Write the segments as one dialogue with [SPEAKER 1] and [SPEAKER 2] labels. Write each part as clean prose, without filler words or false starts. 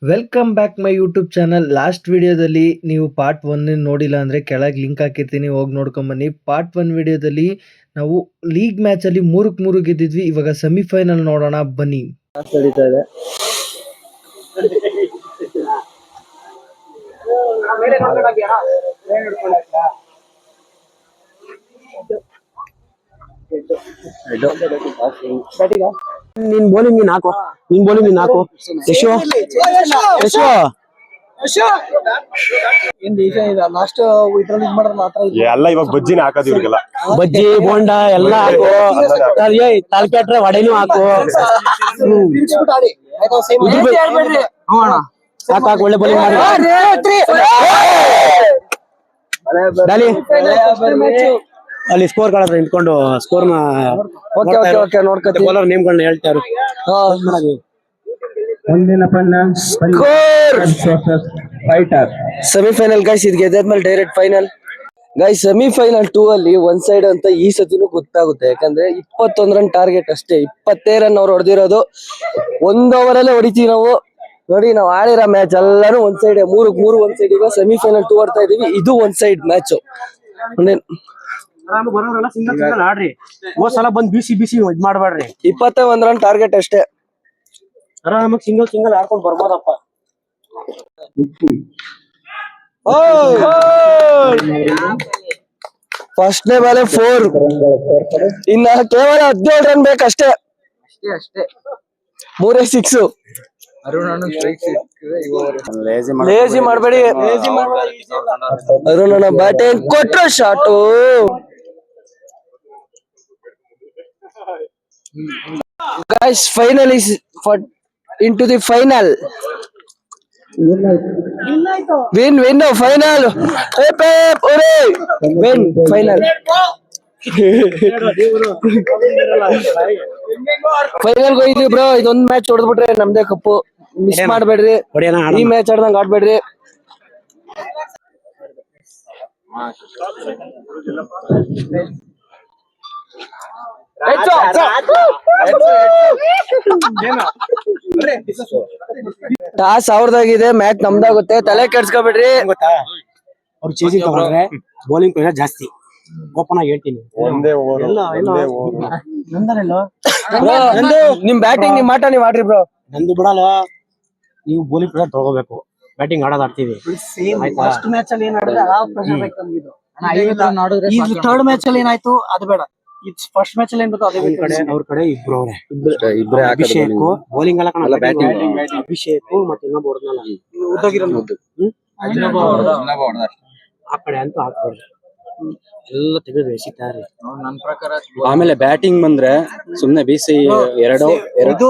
[SPEAKER 1] Welcome back my YouTube channel. Last ವಿಡಿಯೋದಲ್ಲಿ ನೀವು part 1 ನೋಡಿಲ್ಲ ಅಂದರೆ ಕೆಳಗೆ ಲಿಂಕ್ ಹಾಕಿರ್ತೀನಿ, ಹೋಗಿ ನೋಡ್ಕೊಂಬನ್ನಿ. ಪಾರ್ಟ್ 1 ವಿಡಿಯೋದಲ್ಲಿ ನಾವು ಲೀಗ್ ಮ್ಯಾಚಲ್ಲಿ 3-3 ಗೆದ್ದಿದ್ವಿ. ಇವಾಗ ಸೆಮಿಫೈನಲ್ ನೋಡೋಣ ಬನ್ನಿ. ನಡೀತಾ ಇದೆ.
[SPEAKER 2] ನೀನ್ ಬೌಲಿಂಗ್ ನೀನ್ ಹಾಕು, ಯಶು
[SPEAKER 3] ಲಾಸ್ಟ್ ಇದ್ರಲ್ಲಿ ಇದ್ ಮಾಡಿದ್ರಲ್ಲ ಆತರ
[SPEAKER 4] ಎಲ್ಲ ಇವಾಗ ಬಜ್ಜಿನ ಹಾಕೋದು ಇವ್ರಿಗೆಲ್ಲ.
[SPEAKER 2] ಬಜ್ಜಿ ಬೋಂಡ ಎಲ್ಲ ಹಾಕು, ತಾಲ್ಕೆಟ್ರೆ ವಡೆನೂ ಹಾಕು. ಸಾಕಾಗ ಒಳ್ಳೆ ಬೌಲಿಂಗ್ ಮಾಡಿ ಅಲ್ಲಿ ಸ್ಕೋರ್ ಕಾರ್ಡ್ ಹತ್ರ ನಿಂತ್ಕೊಂಡು ಸ್ಕೋರ್ ಬೌಲರ್ ನೇಮ್ಗಳನ್ನ ಹೇಳ್ತಾರೆ.
[SPEAKER 3] ಸೆಮಿಫೈನಲ್ ಗೈಸ್, ಇದು ಗೆದ್ದಾದ್ಮೇಲೆ ಡೈರೆಕ್ಟ್ ಫೈನಲ್ ಗೈಸ್. ಸೆಮಿಫೈನಲ್ 2 ಅಲ್ಲಿ ಒಂದ್ ಸೈಡ್ ಅಂತ ಈ ಸತಿನೂ ಗೊತ್ತಾಗುತ್ತೆ, ಯಾಕಂದ್ರೆ 21 ರನ್ ಟಾರ್ಗೆಟ್ ಅಷ್ಟೇ. 20 ರನ್ ಅವ್ರು ಹೊಡೆದಿರೋದು, 1 ಓವರ್ ಅಲ್ಲೇ ಹೊಡಿತೀವಿ ನಾವು. ನೋಡಿ, ನಾವು ಆಡಿರೋ ಮ್ಯಾಚ್ ಎಲ್ಲಾನು ಒಂದ್ ಸೈಡ್, 3-3 ಒಂದ್ ಸೈಡ್. ಈಗ ಸೆಮಿಫೈನಲ್ 2 ಆಡ್ತಾ ಇದೀವಿ, ಇದು ಒಂದ್ ಸೈಡ್ ಮ್ಯಾಚ್.
[SPEAKER 2] ಆಡ್ರಿ, ಹೋದ್ ಸಲ ಬಂದ್ ಬಿಸಿ ಇದ್ ಮಾಡ್ಬೇಡ್ರಿ.
[SPEAKER 3] 21 ರನ್ ಟಾರ್ಗೆಟ್ ಅಷ್ಟೇ.
[SPEAKER 2] ಆರಾಮಾಗಿ ಸಿಂಗಲ್ ಆಡ್ಕೊಂಡ್ ಬರ್ಬೋದಪ್ಪ.
[SPEAKER 3] ಫಸ್ಟ್ನೇ ಬಾಲೆ 4, ಇನ್ನ ಕೇವಲ 17 ರನ್ ಬೇಕಷ್ಟೇ. ಮೂರೇ 6. ಲೇಜಿ ಮಾಡ್ಬೇಡಿ. ಅರುಣ್ ಬ್ಯಾಟಿಂಗ್ ಕೊಟ್ರ shot. Guys, final is into the final. Win final. Win final. Final ಹೋಗಿದ್ವಿ ಬ್ರೋ. ಇದೊಂದ್ ಮ್ಯಾಚ್ ಹೊಡೆದ್ಬಿಟ್ರೆ ನಮ್ದೇ ಕಪ್ಪು. ಮಿಸ್ ಮಾಡ್ಬೇಡ್ರಿ, ಈ ಮ್ಯಾಚ್ ಆಡ್ದಂಗ್ ಆಡ್ಬೇಡ್ರಿ. ಟಾಸ್ ಅವ್ರದಾಗಿದೆ, ಮ್ಯಾಚ್ ನಮ್ದಾಗುತ್ತೆ. ತಲೆ ಕೆಡ್ಸ್ಕೊಬೇಡ್ರಿ.
[SPEAKER 2] ಅವ್ರು ಚೇಸಿಂಗ್ ತಗೊಂಡ್ರೆ ಬೌಲಿಂಗ್ ಪ್ರೆಷರ್ ಜಾಸ್ತಿ. ಓಪನ್ ಆಗಿ ಹೇಳ್ತೀನಿ,
[SPEAKER 3] ನಿಮ್ ಬ್ಯಾಟಿಂಗ್ ನಿಮ್ ಆಟ ನೀವ್ ಆಡ್ರಿ ಬ್ರೋ.
[SPEAKER 2] ನಂದು ಬಿಡಲ್ಲ, ನೀವು ಬೌಲಿಂಗ್ ಪ್ರೆಷರ್ ತಗೋಬೇಕು. ಬ್ಯಾಟಿಂಗ್ ಆಡೋದು ಆಡ್ತೀವಿ.
[SPEAKER 3] ಫಸ್ಟ್ ಮ್ಯಾಚ್ ಅಲ್ಲಿ ಏನಾಡಿದ್ರೆ ಆ ಪ್ರೆಷರ್ ಬೇಕು ನಮ್ಗಿದು. ಈ ಥರ್ಡ್ ಮ್ಯಾಚ್ ಅಲ್ಲಿ ಏನಾಯ್ತು ಅದು ಬೇಡ. ಫಸ್ಟ್ ಮ್ಯಾಚ್ ಅಲ್ಲಿ ಏನ್ ಬೇಕು ಅದೇ ಬೇಕು.
[SPEAKER 2] ಅವ್ರ ಕಡೆ ಇಬ್ರು ಅವ್ರೆ, ಅಭಿಷೇಕ್ ಬೌಲಿಂಗ್ ಎಲ್ಲ ಕಾಣಲ್ಲ, ಅಭಿಷೇಕ್ ಮತ್ತೆ ಇನ್ನೊಬ್ಬ ಆ ಕಡೆ ಅಂತೂ ಹಾಕ್ಬಾರ್ದು, ಎಲ್ಲ ತೆಗೆದು ಎಸಿತಾರೆ.
[SPEAKER 5] ಆಮೇಲೆ ಬ್ಯಾಟಿಂಗ್ ಬಂದ್ರೆ ಸುಮ್ನೆ ಬೀಸಿ
[SPEAKER 3] ಇದು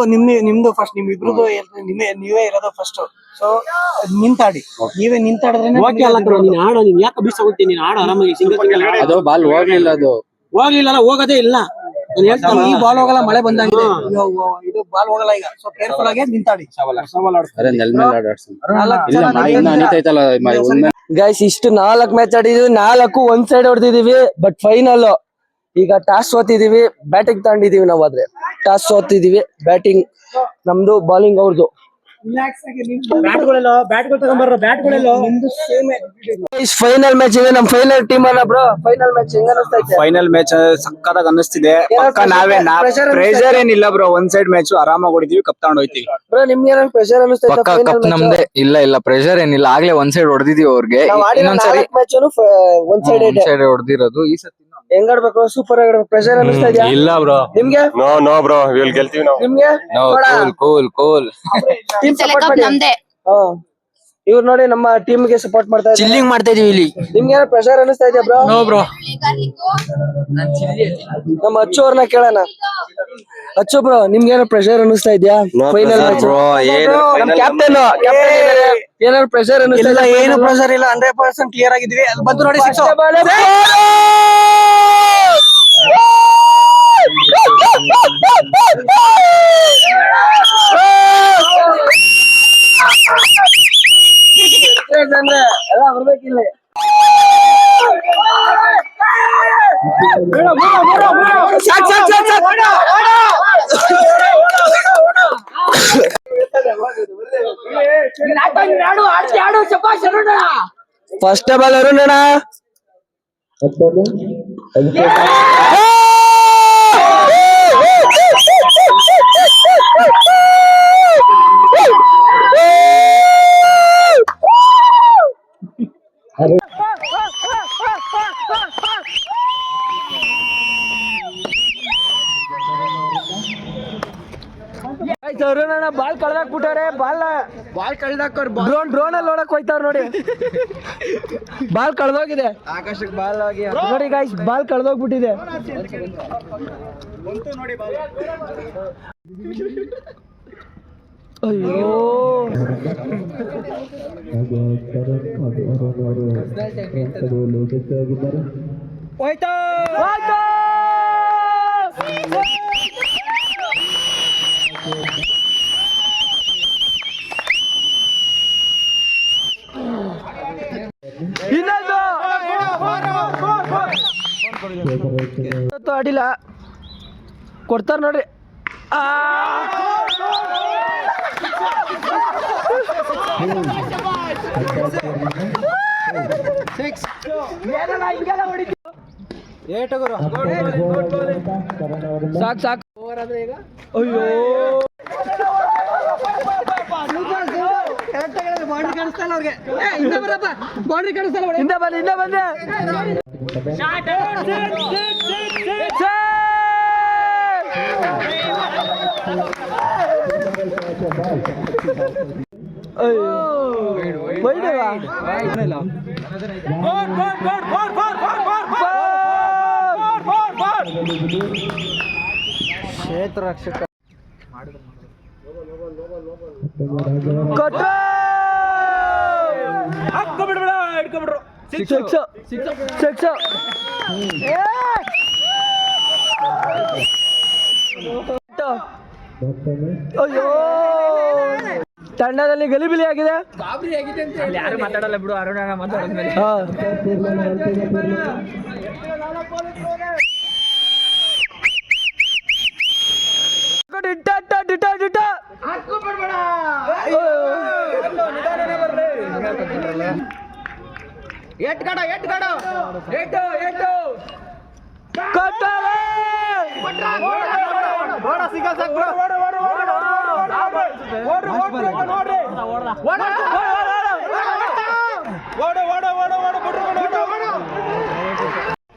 [SPEAKER 3] ನಿಮ್ದು ಫಸ್ಟ್, ನಿಮ್ ಇಬ್ರದ್ದು ನೀವೇ ಇರೋದು ಫಸ್ಟ್. ಸೊ ನಿಂತಾಡಿ, ನೀವೇ ನಿಂತಾಡಿದ್ರೆ
[SPEAKER 2] ಓಕೆ ಅಲ್ಲ. ನೀನ್ ಆಡೋ, ನೀನ್ ಯಾಕೆ ಬೀಸ ಹೋಗ್ತೀನಿ, ನೀನ್ ಆಡೋ ಆರಾಮಾಗಿ. ಸಿಂಗಲ್
[SPEAKER 5] ಅದು ಬಾಲ್ ಹೋಗ್ಲಿಲ್ಲ, ಅದು
[SPEAKER 2] ಹೋಗ್ಲಿಲ್ಲ, ಹೋಗೋದೇ ಇಲ್ಲ.
[SPEAKER 3] ಈ ಬಾಲ್ ಹೋಗಲ್ಲ, ಮಳೆ ಬಂದಾಗಿದೆ. ಇದು ಬಾಲ್ ಹೋಗಲ್ಲ ಈಗ. ಸೊ ಕೇರ್ಫುಲ್ ಆಗಿ ನಿಂತಾಡಿ.
[SPEAKER 5] ನೆಲ್ ಮೇಲೆ ಆಡಾಡ್ಸಲ್ಲ.
[SPEAKER 3] ಗೈಸ್, ಇಷ್ಟು 4 ಮ್ಯಾಚ್ ಆಡಿದೀವಿ, 4 ಒಂದ್ ಸೈಡ್ ಹೊಡೆದಿದೀವಿ. ಬಟ್ ಫೈನಲ್ ಈಗ ಟಾಸ್ ಸೋತಿದೀವಿ, ಬ್ಯಾಟಿಂಗ್ ತಗೊಂಡಿದೀವಿ ನಾವು. ಆದ್ರೆ ಟಾಸ್ ಸೋತಿದೀವಿ, ಬ್ಯಾಟಿಂಗ್ ನಮ್ದು, ಬಾಲಿಂಗ್ ಅವ್ರದ್ದು. ಫೈನಲ್ ಮ್ಯಾಚ್ ಇದೆ, ನಮ್ ಫೈನಲ್ ಟೀಮ್ ಅಲ್ಲ ಬ್ರೋ. ಫೈನಲ್ ಮ್ಯಾಚ್ ಹೆಂಗ ಅನಿಸ್ತಾ ಇದೆ?
[SPEAKER 4] ಫೈನಲ್ ಮ್ಯಾಚ್ ಸಕ್ಕತ್ತಾಗಿ ಅನ್ನಿಸ್ತಿದೆ. ಪ್ರೆಷರ್ ಏನಿಲ್ಲ ಬ್ರೋ, ಒಂದ್ ಸೈಡ್ ಮ್ಯಾಚ್ ಆರಾಮಾಗಿ ಹೊಡಿತೀವಿ, ಕಪ್ ತಗೊಂಡ್ ಹೋಯ್ತೀವಿ
[SPEAKER 3] ಬ್ರೋ. ನಿಮ್ಗೆ ಏನಾದ್ರು ಪ್ರೆಷರ್ ಅನಿಸ್ತಾ ಇದೆ?
[SPEAKER 5] ಕಪ್ ನಮ್ದೇ. ಇಲ್ಲ ಪ್ರೆಷರ್ ಏನಿಲ್ಲ, ಆಗ್ಲೇ ಒಂದ್ ಸೈಡ್ ಹೊಡೆದಿದೀವಿ ಅವ್ರಿಗೆ. ಇನ್ನೊಂದ್ಸರಿ
[SPEAKER 3] ಒಂದ್ ಸೈಡ್
[SPEAKER 5] ಹೊಡೆದಿರೋದು. ಈ ಸತಿ
[SPEAKER 3] ಹೆಂಗ್ ಆಡ್ಬೇಕು? ಸೂಪರ್ ಆಗಿ ಆಡ್ಬೇಕು. ಪ್ರೆಷರ್ ಅನಿಸ್ತಾ ಇದೆಯಾ?
[SPEAKER 5] ಇಲ್ಲ ಬ್ರೋ.
[SPEAKER 3] ನಿಮ್ಗೆ?
[SPEAKER 4] ನೋ ಬ್ರೋ, ವಿಲ್ ಗೆಲ್ತೀವಿ ನಾವು.
[SPEAKER 3] ನಿಮ್ಗೆ?
[SPEAKER 5] ಕೂಲ್
[SPEAKER 3] ಟೀಮ್ ಸಪೋರ್ಟ್ ಮಾಡಿ. ಇವ್ರು ನೋಡಿ, ನಮ್ಮ ಟೀಮ್ ಗೆ ಸಪೋರ್ಟ್ ಮಾಡ್ತಾ ಇದ್ದಾರೆ.
[SPEAKER 5] ಚಿಲ್ಲಿಂಗ್ ಮಾಡ್ತಾ ಇದೀವಿ ಇಲ್ಲಿ.
[SPEAKER 3] ನಿಮ್ಗೆ ಏನೋ ಪ್ರೆಷರ್ ಅನಿಸ್ತಾ ಇದೆಯಾ ಬ್ರೋ?
[SPEAKER 5] No bro.
[SPEAKER 3] ನಮ್ಮ ಅಚ್ಚು ಅವ್ರನ್ನ ಕೇಳೋಣ. ಅಚ್ಚು ಬ್ರೋ, ನಿಮ್ಗೆ ಏನೋ ಪ್ರೆಷರ್ ಅನಿಸ್ತಾ ಇದೆಯಾ? ಫೈನಲ್ ಮ್ಯಾಚ್ ನಮ್ ಕ್ಯಾಪ್ಟನ್ ಏನಾದ್ರು ಪ್ರೆಷರ್ ಅನಿಸ್ತಾ ಇಲ್ಲ? ಏನು ಪ್ರೆಷರ್ ಇಲ್ಲ, 100% ಕ್ಲಿಯರ್ ಆಗಿದ್ವಿ. ಅಲ್ಲಿ ಬಂದು ನೋಡಿ, ಎಲ್ಲ ಬರ್ಬೇಕಿಲ್ಲ. ಫಸ್ಟ್ ಬಾಲ್ ಅರುಣ್ ಅಣ್ಣ. ಅರುಣ್ ಅಣ್ಣ ಬಾಲ್ ಕಳ್ದಾಕ್ಬಿಟ್ಟಾರೆ. ಬಾಲ್ ಕಳ್ದಾಕೋರ್ ಡ್ರೋನ್ ಅಲ್ಲಿ ನೋಡಕ್ ಹೋಯ್ತಾವ್ರ ನೋಡಿ. ಬಾಲ್ ಕಳ್ದೋಗಿದೆ ಆಕಾಶಕ್ಕೆ. ಬಾಲ್ ಆಗಿ ನೋಡಿ ಗಾಯ್ಸ್, ಬಾಲ್ ಕಳ್ದೋಗ್ಬಿಟ್ಟಿದೆ. ಅಯ್ಯೋ ಹೋಯ್ತಾ ಇನ್ನೊಂದು ಅಡಿಲ್ಲ ಕೊಡ್ತಾರ ನೋಡ್ರಿ. ಸಾಕು ಸಾಕು. ಅಯ್ಯೋ ಬಾಂಡ್ರಿ ಕಾಣಿಸ್ತಲ್ಲ ಅವ್ರಿಗೆ. ಹಿಂದೆ ಬಂದೆ ಕ್ಷೇತ್ರ ರಕ್ಷಕ ಅಯ್ಯೋ ತಂಡದಲ್ಲಿ ಗಲಿಬಿಲಿ ಆಗಿದೆ.
[SPEAKER 5] ಯಾರು ಮಾತಾಡಲ್ಲ ಬಿಡು, ಅರುಣ ಮಾತಾಡಿದ್ಮೇಲೆ.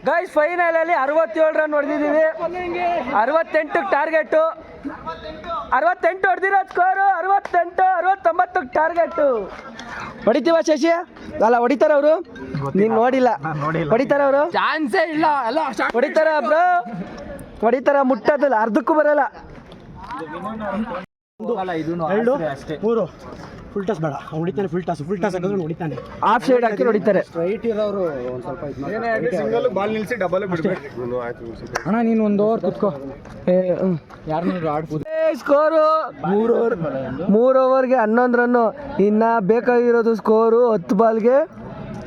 [SPEAKER 5] ಗೈಸ್ ಫೈನಲ್ ಅಲ್ಲಿ 67 ರನ್ ಹೊಡೆದಿದ್ದೀವಿ. 68 ಟಾರ್ಗೆಟ್. 68 ಹೊಡೆದಿರೋ ಸ್ಕೋರು. 68 69 ಟಾರ್ಗೆಟ್. ಹೊಡಿತೀವ ಶಶಿ? ಅಲ್ಲ ಹೊಡಿತಾರ ಅವರು? ನೀನ್ ನೋಡಿಲ್ಲ. ಹೊಡಿತಾರ ಅವರು? ಚಾನ್ಸೇ ಇಲ್ಲ. ಹೊಡಿತಾರ ಬ್ರೋ, ಹೊಡಿತಾರ. ಮುಟ್ಟೋದಿಲ್ಲ, ಅರ್ಧಕ್ಕೂ ಬರಲ್ಲ.
[SPEAKER 2] 3 ಫುಲ್ ಟಾಸ್ ಬೇಡ, ಹೊಡಿತಾನೆ. ಫುಲ್ ಟಾಸ್ ಹಾಕಿದ್ರೆ ಹೊಡಿತಾನೆ.
[SPEAKER 3] ಆಫ್ ಸೈಡ್ ಹಾಕಿ ಹೊಡಿತಾರೆ.
[SPEAKER 2] ಸ್ಟ್ರೈಟ್ ಇರೋರು ಒಂದು ಸ್ವಲ್ಪ
[SPEAKER 4] ಸಿಂಗಲ್ ಬಾಲ್ ನಿಲ್ಸಿ ಡಬಲ್ ಬಿಡ್ಬೇಕು.
[SPEAKER 2] ಅಣ್ಣ ನೀನು ಒಂದು ಓವರ್ ಕುತ್ಕೋ. ಯಾರನ್ನಾದ್ರು ಆಡ್ಬೋದು.
[SPEAKER 3] Score 3 ಓವರ್ಗೆ 11 run. ಇನ್ನ ಬೇಕಾಗಿರೋದು ಸ್ಕೋರು 10 ಬಾಲ್ಗೆ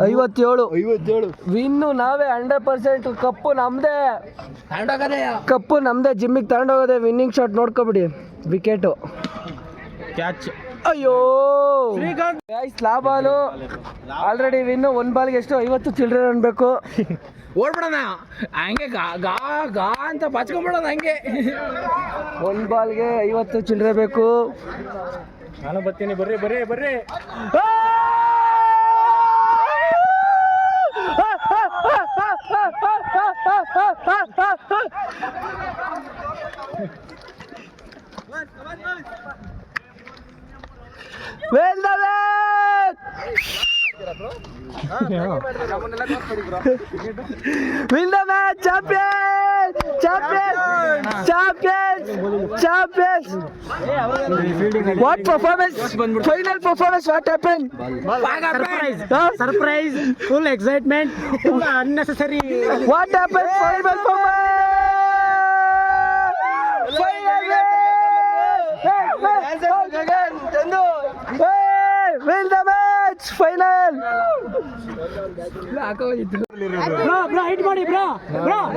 [SPEAKER 3] 57. ವಿನ್ನು ನಾವೇ. 100% ಕಪ್ಪು ನಮ್ದೇ. ಕಪ್ಪು ನಮ್ದೇ. ಜಿಮ್ಮಿಗೆ ತಗೊಂಡೋಗೋದೆ. ವಿನ್ನಿಂಗ್ ಶಾಟ್ ನೋಡ್ಕೊಬಿಡಿ. Wicket
[SPEAKER 2] catch.
[SPEAKER 3] ಅಯ್ಯೋ ಲಾ ಬಾಲು ಆಲ್ರೆಡಿ ವಿನ್ನು. 1 ಬಾಲ್ಗೆ ಎಷ್ಟು? 50 ಚಿಲ್ಲರೆ ರನ್ ಬೇಕು.
[SPEAKER 2] ಓಡ್ಬಿಡೋಣ ಹಂಗೆ ಗಾ ಗಾ ಅಂತ ಬಾಚ್ಕೊಂಡ್ಬಿಡೋಣ ಹಂಗೆ.
[SPEAKER 3] 1 ಬಾಲ್ಗೆ 50 ಚಿಲ್ಲರೆ ಬೇಕು.
[SPEAKER 2] ನಾನು ಬರ್ತೀನಿ. ಬರ್ರಿ.
[SPEAKER 3] Well done! Win the match, champions! What performance? Final performance, what happened?
[SPEAKER 2] Surprise! Full excitement! Unnecessary!
[SPEAKER 3] What happened? Final performance! Win the match! Final!
[SPEAKER 2] Bro, hit ಮಾಡಿ bro!
[SPEAKER 3] Drone!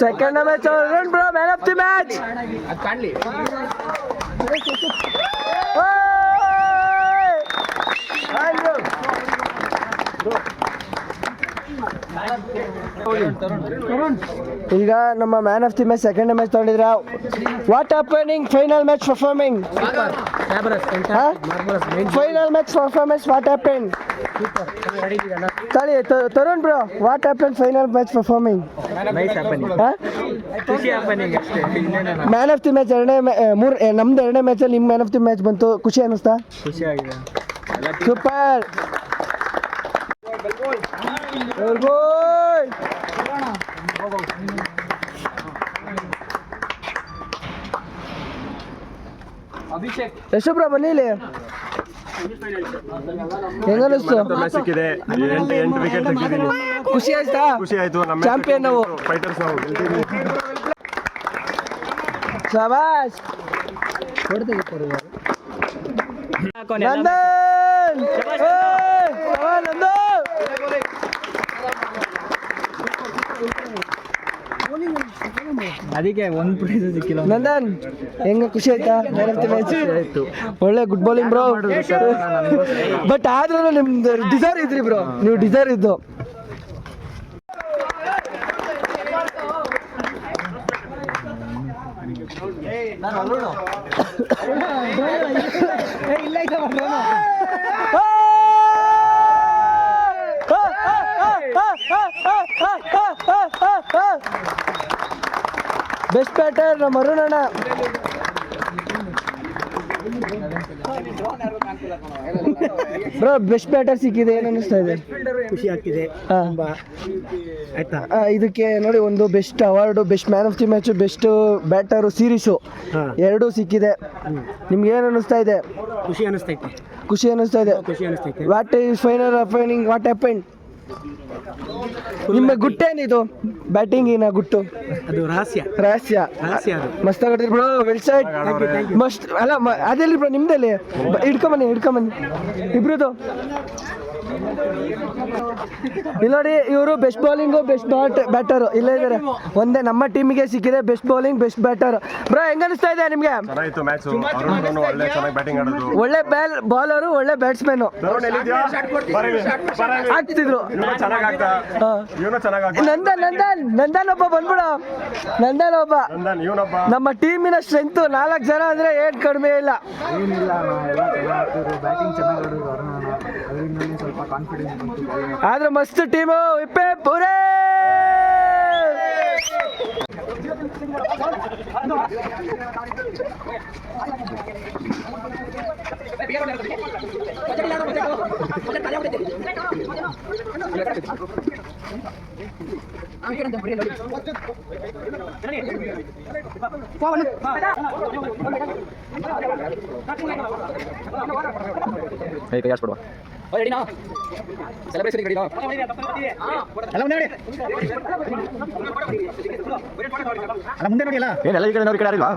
[SPEAKER 5] Second match Arun bro man of the match. ಈಗ ನಮ್ಮ man of the match second match ತಗೊಂಡಿದ್ರ. What happening final match performing? Final match performance what happen? ತಳಿ Tarun bro what happen final match performing? Man of the match ನಮ್ದು ಎರಡನೇ ಮ್ಯಾಚಲ್ಲಿ ನಿಮ್ಮ man of the match ಬಂತು, ಖುಷಿ ಅನ್ನಿಸ್ತಾ?
[SPEAKER 2] ಖುಷಿ ಆಗಿದೆ.
[SPEAKER 5] ಸೂಪರ್. ಯಶೋಬ್ರ ಬನ್ನಿ ಇಲ್ಲಿ. ಹೆಂಗನಿಸ್ತು?
[SPEAKER 6] ಸಿಕ್ಕಿದೆ 8 ವಿಕೆಟ್ ತೆಗೆದಿದ್ದೀನಿ.
[SPEAKER 5] ಖುಷಿ ಆಯ್ತಾ?
[SPEAKER 6] ಖುಷಿ ಆಯ್ತು. ನಮ್ಮ
[SPEAKER 5] ಚಾಂಪಿಯನ್ ನಾವು,
[SPEAKER 6] ಫೈಟರ್ಸ್ ನಾವು ಗೆಲ್ತೀವಿ.
[SPEAKER 5] ಶಾಬಾಷ್. ನಂದನ್ ನಂದು
[SPEAKER 2] ಅದಕ್ಕೆ ಒಂದು ಪ್ರೈಸ್ ಸಿಕ್ಕಿಲ್ಲ.
[SPEAKER 5] ನಂದನ್ ಹೆಂಗ ಖುಷಿ ಆಯ್ತಾ? ಮ್ಯಾಚ್ ಒಳ್ಳೆ ಗುಡ್ ಬೌಲಿಂಗ್ ಬ್ರೋ. ಬಟ್ ಆದ್ರೂ ನಿಮ್ದು ಡಿಸೈರ್ ಇದ್ರಿ ಬ್ರೋ, ನೀವು ಡಿಸೈರ್ ಇದ್ದು. ಬೆಸ್ಟ್ ಬ್ಯಾಟರ್ ನಮ್ಮ ಅರುಣ್ ಅಣ್ಣ. ಬ್ರೋ ಬೆಸ್ಟ್ ಬ್ಯಾಟರ್ ಸಿಕ್ಕಿದೆ, ಏನು ಅನ್ನಿಸ್ತಾ ಇದೆ?
[SPEAKER 2] ಖುಷಿ ಆಗ್ತಿದೆ. ಆಯ್ತಾ?
[SPEAKER 5] ಇದಕ್ಕೆ ನೋಡಿ ಒಂದು best award, best man of the match, best batter, series ಎರಡೂ ಸಿಕ್ಕಿದೆ. ನಿಮ್ಗೆ ಏನು ಅನ್ನಿಸ್ತಾ ಇದೆ?
[SPEAKER 2] ಖುಷಿ ಅನಿಸ್ತೈತೆ.
[SPEAKER 5] ಖುಷಿ ಅನ್ನಿಸ್ತಾ ಇದೆ.
[SPEAKER 2] ಖುಷಿ ಅನಿಸ್ತೈತೆ.
[SPEAKER 5] ವಾಟ್ ಈಸ್ ಫೈನಲ್ ಅಫೈನಿಂಗ್ ವಾಟ್ ಹ್ಯಾಪನ್? ನಿಮ್ಮ ಗುಟ್ಟೇನಿದು ಬ್ಯಾಟಿಂಗಿನ ಗುಟ್ಟು?
[SPEAKER 2] ಅದು ರಹಸ್ಯ.
[SPEAKER 5] ರಹಸ್ಯ
[SPEAKER 2] ಅದು.
[SPEAKER 5] ಮಸ್ತ್ ಆಗಿದ್ರಿ ಬ್ರೋ, ವೆಲ್ ಸೈಡ್. ಮಸ್ಟ್ ಅಲ್ಲ ಅದೆಲ್ಲಿ ಬ್ರೋ ನಿಮ್ದಲ್ಲಿ? ಹಿಡ್ಕೊಂಬನ್ನಿ ಇಬ್ರದು. ಇಲ್ಲಿ ನೋಡಿ, ಇವರು ಬೆಸ್ಟ್ ಬೌಲಿಂಗು ಬೆಸ್ಟ್ ಬ್ಯಾಟರು ಇಲ್ಲೇ ಇದ್ದಾರೆ. ಒಂದೇ ನಮ್ಮ ಟೀಮಿಗೆ ಸಿಕ್ಕಿದೆ best bowling best batter. Bro ಹೆಂಗನಿಸ್ತಾ ಇದೆ ನಿಮ್ಗೆ?
[SPEAKER 6] ಚೆನ್ನಾಗಿತ್ತು ಮ್ಯಾಚ್. ಅರುಣ್ ಒಳ್ಳೆ ಚೆನ್ನಾಗಿ ಬ್ಯಾಟಿಂಗ್ ಆಡೋದು.
[SPEAKER 5] ಒಳ್ಳೆ ಬಾಲರು, ಒಳ್ಳೆ ಬ್ಯಾಟ್ಸ್ಮನ್ ಆಗ್ತಿದ್ರು. ನಂದನ್ ಒಬ್ಬ ಬಂದ್ಬಿಡು. ನಂದನ್ ಒಬ್ಬ ನಮ್ಮ ಟೀಮಿನ ಸ್ಟ್ರೆಂತ್ 4 ಜನ ಅಂದ್ರೆ ಏನ್ ಕಡಿಮೆ ಇಲ್ಲ. ಆದ್ರೆ ಮಸ್ತ್ ಟೀಮು. ಇಪ್ಪೆ ಪೂರೇ
[SPEAKER 2] ಮುಂದೆ ನೋಡಿ ಅಲ್ಲ
[SPEAKER 6] ಏನೆಲ್ಲ ಈ ಕಡೆ ನೋಡಿ, ಈ ಕಡೆ ಯಾರಿಲ್ವಾ?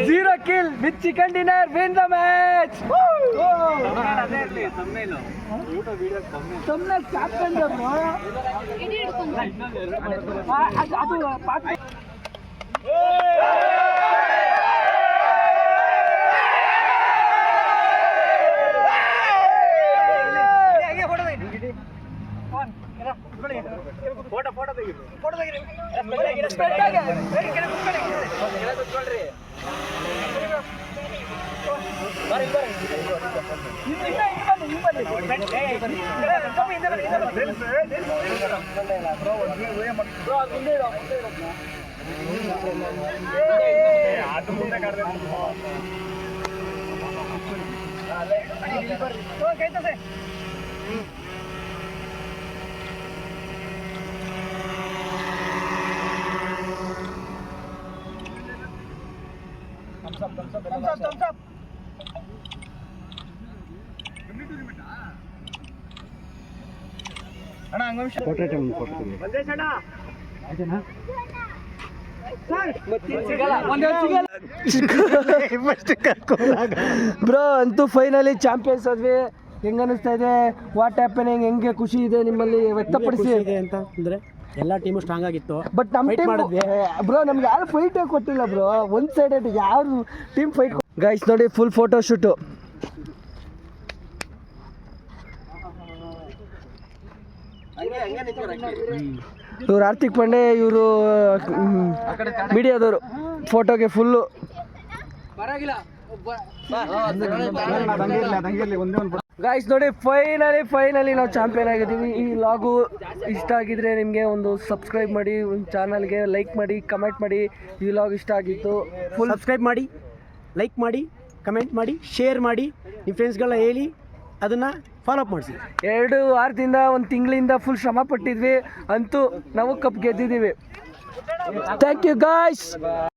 [SPEAKER 5] Zero kill with chicken dinner win the match. thumbnail captain bro. ಅದು ಬ್ರೋ ಅಂತೂ ಫೈನಲಿ ಚಾಂಪಿಯನ್ಸ್ ಆದ್ವಿ. ಹೆಂಗ ಅನಿಸ್ತಾ ಇದೆ? What happening? ಹೆಂಗೆ ಖುಷಿ ಇದೆ ನಿಮ್ಮಲ್ಲಿ ವ್ಯಕ್ತಪಡಿಸಿ
[SPEAKER 2] ಅಂತ ಅಂದ್ರೆ ಎಲ್ಲಾ ಟೀಮು ಸ್ಟ್ರಾಂಗ್ ಆಗಿತ್ತು.
[SPEAKER 5] ಬಟ್ ನಮ್ಮ ಟೀಮ್ ಬ್ರೋ ನಮ್ಗೆ ಯಾರು ಫೈಟ್ ಕೊಟ್ಟಿಲ್ಲ ಬ್ರೋ. ಒನ್ ಸೈಡೆಡ್ ಯಾರು ಟೀಮ್ ಫೈಟ್. ಗೈಸ್ ನೋಡಿ ಫುಲ್ ಫೋಟೋ ಶೂಟು. ಇವ್ರು ಹಾರ್ದಿಕ್ ಪಾಂಡೆ, ಇವರು ಮೀಡಿಯಾದವರು ಫೋಟೋಗೆ ಫುಲ್ಲು. ಗಾಯ್ಸ್ ನೋಡಿ ಫೈನಲಿ ನಾವು ಚಾಂಪಿಯನ್ ಆಗಿದ್ದೀವಿ. ಈ ಲಾಗು ಇಷ್ಟ ಆಗಿದ್ರೆ ನಿಮಗೆ ಒಂದು ಸಬ್ಸ್ಕ್ರೈಬ್ ಮಾಡಿ, ಒಂದು ಚಾನಲ್ಗೆ ಲೈಕ್ ಮಾಡಿ, ಕಮೆಂಟ್ ಮಾಡಿ. ಈ ಲಾಗ್ ಇಷ್ಟ ಆಗಿತ್ತು
[SPEAKER 2] ಫುಲ್ ಸಬ್ಸ್ಕ್ರೈಬ್ ಮಾಡಿ, ಲೈಕ್ ಮಾಡಿ, ಕಮೆಂಟ್ ಮಾಡಿ, ಶೇರ್ ಮಾಡಿ, ನಿಮ್ಮ ಫ್ರೆಂಡ್ಸ್ಗೆಲ್ಲ ಹೇಳಿ ಅದನ್ನು ಫಾಲೋ ಅಪ್ ಮಾಡಿಸಿ.
[SPEAKER 5] 2 ವಾರದಿಂದ 1 ತಿಂಗಳಿಂದ ಫುಲ್ ಶ್ರಮ ಪಟ್ಟಿದ್ವಿ. ಅಂತೂ ನಾವು ಕಪ್ ಗೆದ್ದಿದ್ದೀವಿ. Thank you guys.